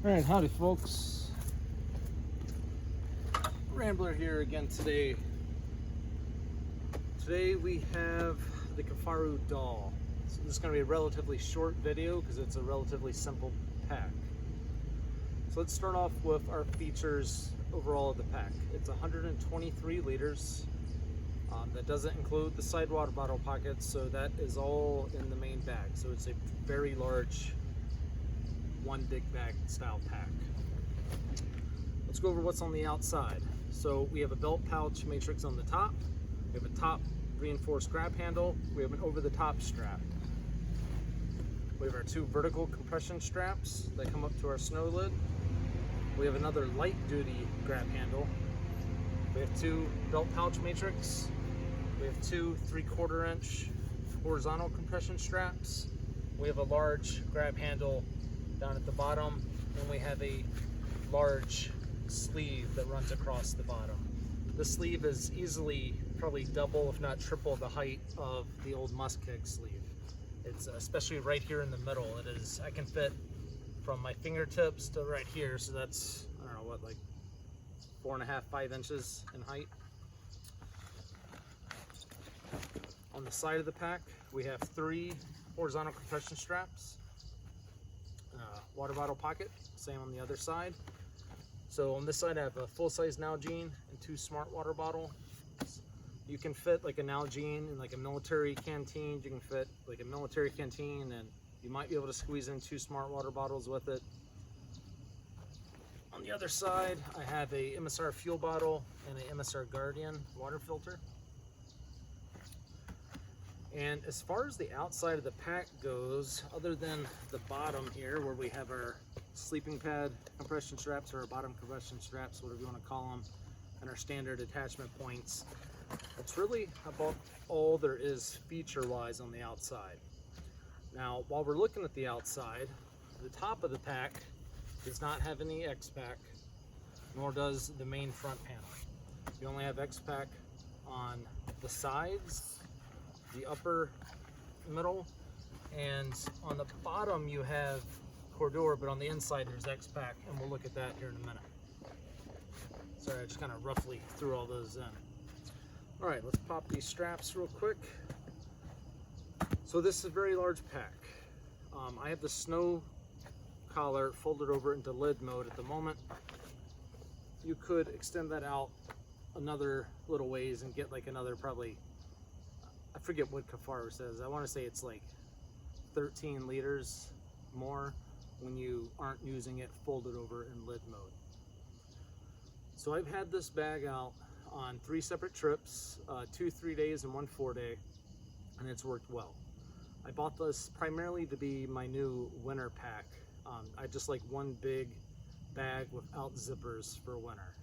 Alright, howdy folks. Rambler here again today. Today we have the Kifaru Dall. So this is going to be a relatively short video because it's a relatively simple pack. So let's start off with our features overall of the pack. It's 123 liters. That doesn't include the side water bottle pockets, so that is all in the main bag. So it's a very large one big bag style pack. Let's go over what's on the outside. So we have a belt pouch matrix on the top. We have a top reinforced grab handle. We have an over-the-top strap. We have our two vertical compression straps that come up to our snow lid. We have another light-duty grab handle. We have two belt pouch matrix. We have two 3/4 inch horizontal compression straps. We have a large grab handle down at the bottom, and we have a large sleeve that runs across the bottom. The sleeve is easily probably double, if not triple, the height of the old muskeg sleeve. It's especially right here in the middle. It is, I can fit from my fingertips to right here, so that's, I don't know what, like 4.5, 5 inches in height. On the side of the pack, we have 3 horizontal compression straps, water bottle pocket, same on the other side. So on this side I have a full-size Nalgene and 2 smart water bottles. You can fit like a Nalgene in like a military canteen. You can fit like a military canteen, and you might be able to squeeze in 2 smart water bottles with it. On the other side, I have a MSR fuel bottle and a MSR Guardian water filter. And as far as the outside of the pack goes, other than the bottom here where we have our sleeping pad compression straps, or our bottom compression straps, whatever you want to call them, and our standard attachment points, that's really about all there is feature-wise on the outside. Now, while we're looking at the outside, the top of the pack does not have any X-Pack, nor does the main front panel. You only have X-Pack on the sides, the upper middle, and on the bottom you have Cordura, but on the inside there's X-Pack, and we'll look at that here in a minute. Sorry, I just kind of roughly threw all those in. All right, let's pop these straps real quick. So this is a very large pack. I have the snow collar folded over into lid mode at the moment. You could extend that out another little ways and get like another, probably, I forget what Kifaru says. I want to say it's like 13 liters more when you aren't using it folded over in lid mode. So I've had this bag out on 3 separate trips, 2 3 days and 1 4 day, and it's worked well. I bought this primarily to be my new winter pack. I just like one big bag without zippers for winter.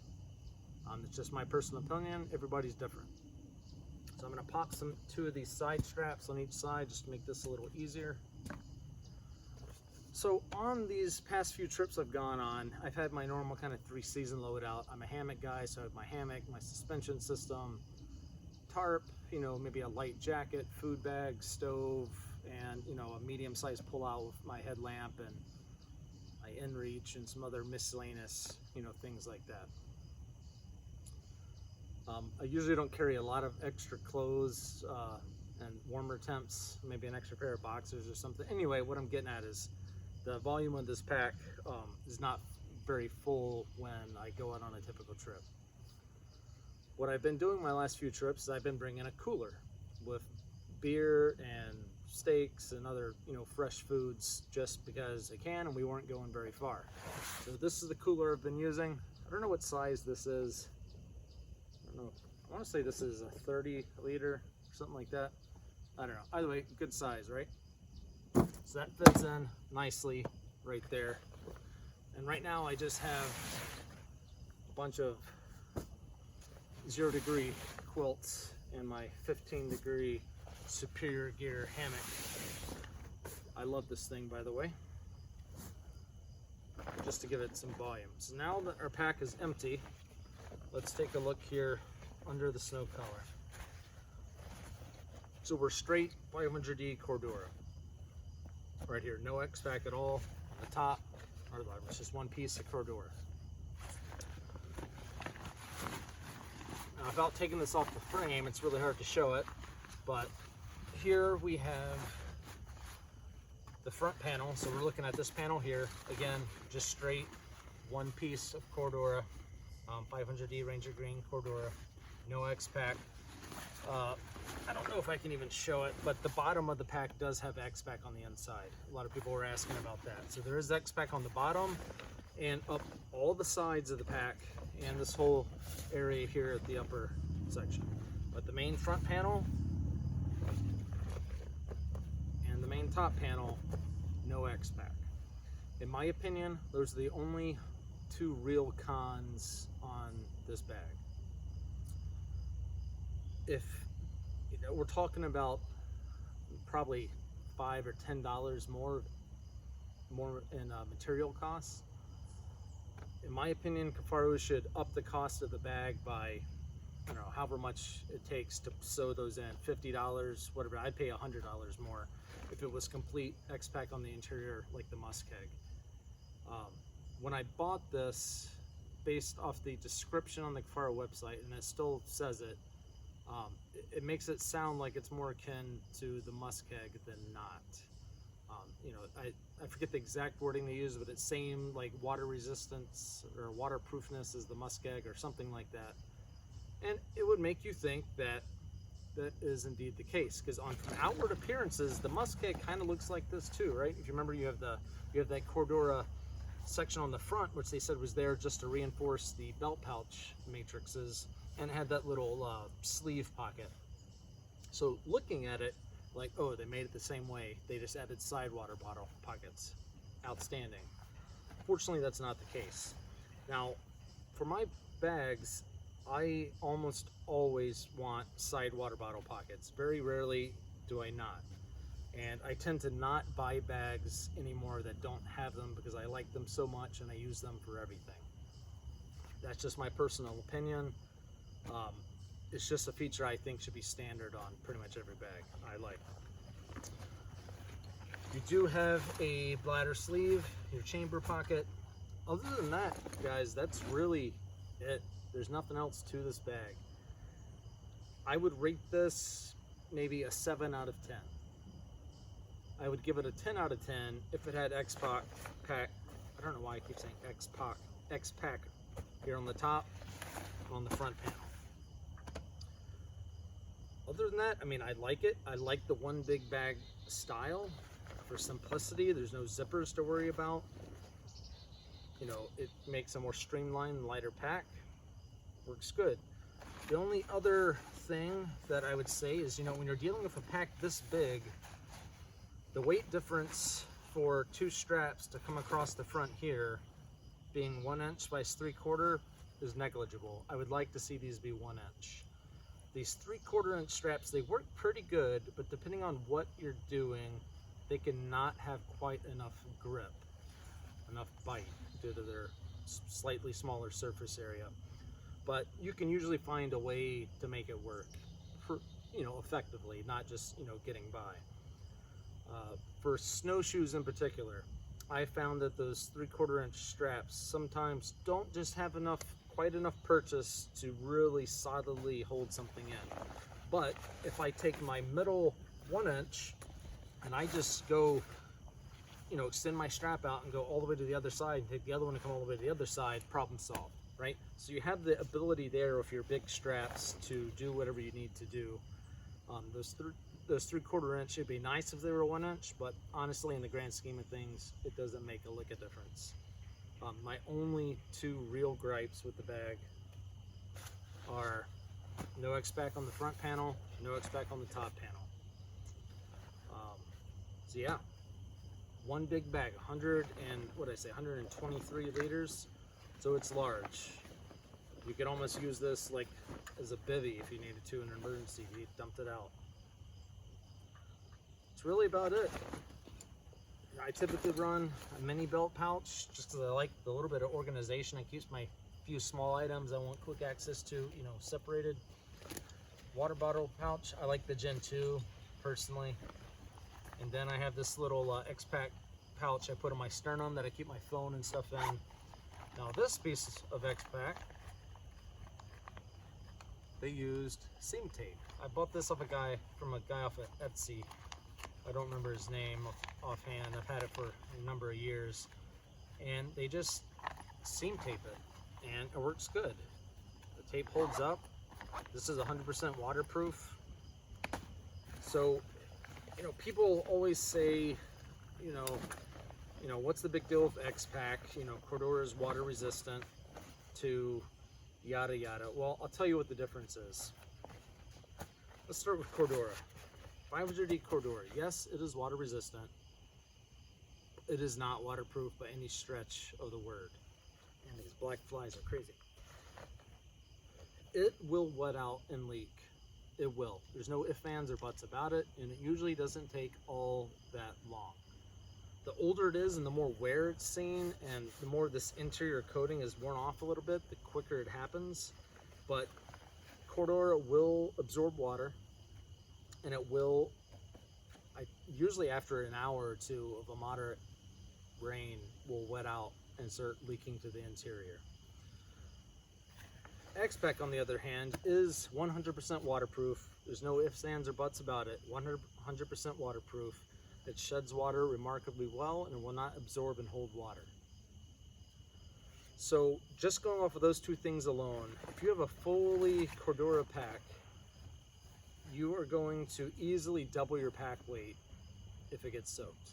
It's just my personal opinion. Everybody's different. So I'm going to pop 2 of these side straps on each side just to make this a little easier. So on these past few trips I've gone on, I've had my normal kind of 3-season loadout. I'm a hammock guy, so I have my hammock, my suspension system, tarp, you know, maybe a light jacket, food bag, stove, and, you know, a medium-sized pull-out with my headlamp and my inReach and some other miscellaneous, you know, things like that. I usually don't carry a lot of extra clothes and warmer temps, maybe an extra pair of boxers or something. Anyway, what I'm getting at is the volume of this pack is not very full when I go out on a typical trip. What I've been doing my last few trips is I've been bringing a cooler with beer and steaks and other, you know, fresh foods, just because I can, and we weren't going very far. So this is the cooler I've been using. I don't know what size this is. I don't know. I want to say this is a 30 liter or something like that. I don't know. Either way, good size, right? So that fits in nicely right there. And right now I just have a bunch of 0-degree quilts in my 15-degree Superior Gear hammock. I love this thing, by the way, just to give it some volume. So now that our pack is empty, let's take a look here under the snow collar. So we're straight 500D Cordura right here, no X-Pack at all on the top. or it's just one piece of Cordura. Now, without taking this off the frame, it's really hard to show it, but here we have the front panel. So we're looking at this panel here. Again, just straight one piece of Cordura, 500D Ranger Green Cordura, no X-Pack. I don't know if I can even show it, but the bottom of the pack does have X-Pack on the inside. A lot of people were asking about that. So there is X-Pack on the bottom and up all the sides of the pack and this whole area here at the upper section. But the main front panel and the main top panel, no X-Pack. In my opinion, those are the only two real cons on this bag. If we're talking about probably $5 or $10 more in material costs, in my opinion, Kifaru should up the cost of the bag by, I don't know, however much it takes to sew those in, $50, whatever. I'd pay $100 more if it was complete X-Pack on the interior like the Muskeg. When I bought this, based off the description on the Kifaru website, and it still says it, it makes it sound like it's more akin to the Muskeg than not. You know, I forget the exact wording they use, but it's same like water resistance or waterproofness as the Muskeg or something like that. And it would make you think that that is indeed the case, because on from outward appearances, the Muskeg kind of looks like this too, right? If you remember, you have that Cordura section on the front, which they said was there just to reinforce the belt pouch matrices, and it had that little sleeve pocket. So looking at it, like, oh, they made it the same way. They just added side water bottle pockets. Outstanding. Fortunately, that's not the case. Now, for my bags, I almost always want side water bottle pockets. Very rarely do I not. And I tend to not buy bags anymore that don't have them because I like them so much and I use them for everything. That's just my personal opinion. It's just a feature I think should be standard on pretty much every bag I like. You do have a bladder sleeve, your chamber pocket. Other than that, guys, that's really it. There's nothing else to this bag. I would rate this maybe a 7 out of 10. I would give it a 10 out of 10 if it had X-Pack. I don't know why I keep saying X-Pack here on the top and on the front panel. Other than that, I mean, I like it. I like the one big bag style for simplicity. There's no zippers to worry about. You know, it makes a more streamlined, lighter pack. Works good. The only other thing that I would say is, you know, when you're dealing with a pack this big, the weight difference for two straps to come across the front here being 1 inch by 3/4 is negligible. I would like to see these be 1 inch. These 3/4 inch straps, they work pretty good, but depending on what you're doing, they cannot have quite enough grip, enough bite due to their slightly smaller surface area. But you can usually find a way to make it work, for, you know, effectively, not just, you know, getting by. For snowshoes in particular, I found that those 3/4 inch straps sometimes don't just have quite enough purchase to really solidly hold something in. But if I take my middle 1 inch and I just go, you know, extend my strap out and go all the way to the other side and take the other one and come all the way to the other side, problem solved, right? So you have the ability there with your big straps to do whatever you need to do. Those 3/4 inch, it'd be nice if they were 1 inch, but honestly, in the grand scheme of things, it doesn't make a lick of difference. My only two real gripes with the bag are no X-Pack on the front panel, no X-Pack on the top panel. So yeah, one big bag, 123 liters, so it's large. You could almost use this like as a bivvy if you needed to in an emergency. You dumped it out. That's really about it. I typically run a mini belt pouch just because I like the little bit of organization. It keeps my few small items I want quick access to, you know, separated. Water bottle pouch, I like the Gen 2 personally. And then I have this little X-Pack pouch I put on my sternum that I keep my phone and stuff in. Now this piece of X-Pack, they used seam tape. I bought this from a guy off of Etsy. I don't remember his name offhand. I've had it for a number of years. And they just seam tape it, and it works good. The tape holds up. This is 100% waterproof. So, you know, people always say, you know, what's the big deal with X-Pack? You know, Cordura is water resistant to yada yada. Well, I'll tell you what the difference is. Let's start with Cordura. 500D Cordura. Yes, it is water resistant. It is not waterproof by any stretch of the word. And these black flies are crazy. It will wet out and leak. It will. There's no ifs, ands, or buts about it, and it usually doesn't take all that long. The older it is and the more wear it's seen and the more this interior coating is worn off a little bit, the quicker it happens. But Cordura will absorb water, and it will, usually after an hour or two of a moderate rain, will wet out and start leaking to the interior. X-Pack, on the other hand, is 100% waterproof. There's no ifs, ands, or buts about it. 100% waterproof. It sheds water remarkably well and will not absorb and hold water. So just going off of those two things alone, if you have a fully Cordura pack, you are going to easily double your pack weight if it gets soaked.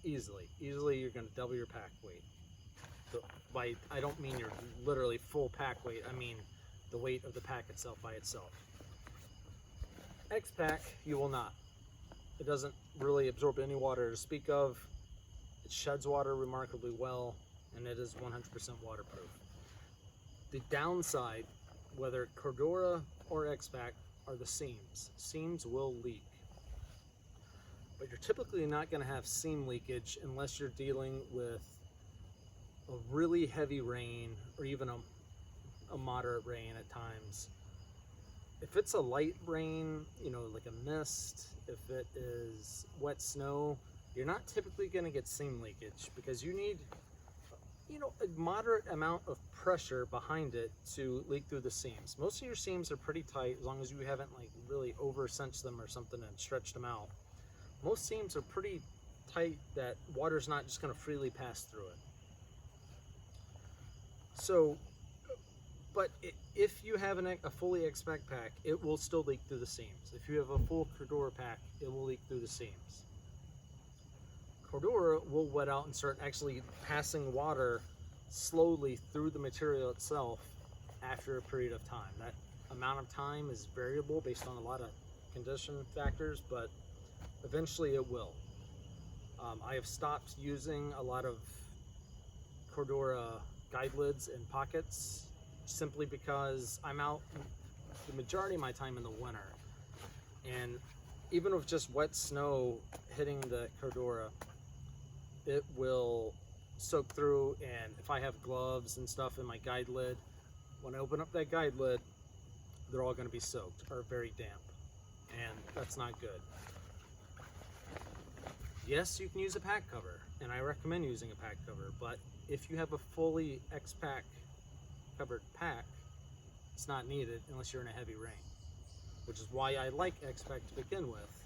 Easily you're going to double your pack weight. I don't mean your literally full pack weight, I mean the weight of the pack itself by itself. X-Pack, you will not. It doesn't really absorb any water to speak of. It sheds water remarkably well, and it is 100% waterproof. The downside, whether Cordura or X-Pack, are the seams. Seams will leak. But you're typically not going to have seam leakage unless you're dealing with a really heavy rain or even a moderate rain at times. If it's a light rain, you know, like a mist, if it is wet snow, you're not typically going to get seam leakage because you need, you know, a moderate amount of pressure behind it to leak through the seams. Most of your seams are pretty tight as long as you haven't like really over cinched them or something and stretched them out. Most seams are pretty tight that water's not just going to freely pass through it. So, but if you have a fully X-Pack pack, it will still leak through the seams. If you have a full Cordura pack, it will leak through the seams. Cordura will wet out and start actually passing water slowly through the material itself after a period of time. That amount of time is variable based on a lot of condition factors, but eventually it will. I have stopped using a lot of Cordura guide lids and pockets simply because I'm out the majority of my time in the winter, and even with just wet snow hitting the Cordura, it will soak through. And if I have gloves and stuff in my guide lid, when I open up that guide lid, they're all going to be soaked or very damp, and that's not good. Yes, you can use a pack cover, and I recommend using a pack cover, but if you have a fully X-Pack covered pack, it's not needed unless you're in a heavy rain, which is why I like X-Pack to begin with.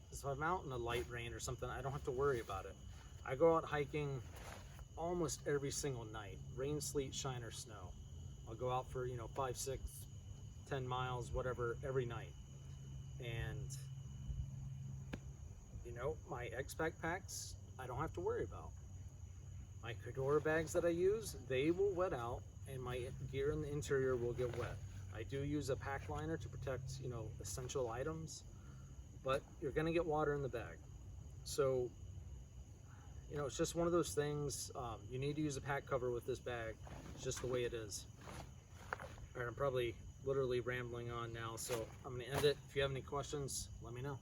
Because if I'm out in a light rain or something, I don't have to worry about it. I go out hiking almost every single night, rain, sleet, shine, or snow. I'll go out for, 5, 6, 10 miles, whatever, every night. And, my X-Pack packs, I don't have to worry about. My Cordura bags that I use, they will wet out, and my gear in the interior will get wet. I do use a pack liner to protect, essential items, but you're gonna get water in the bag. So, it's just one of those things. You need to use a pack cover with this bag. It's just the way it is. All right, I'm probably literally rambling on now, so I'm gonna end it. If you have any questions, let me know.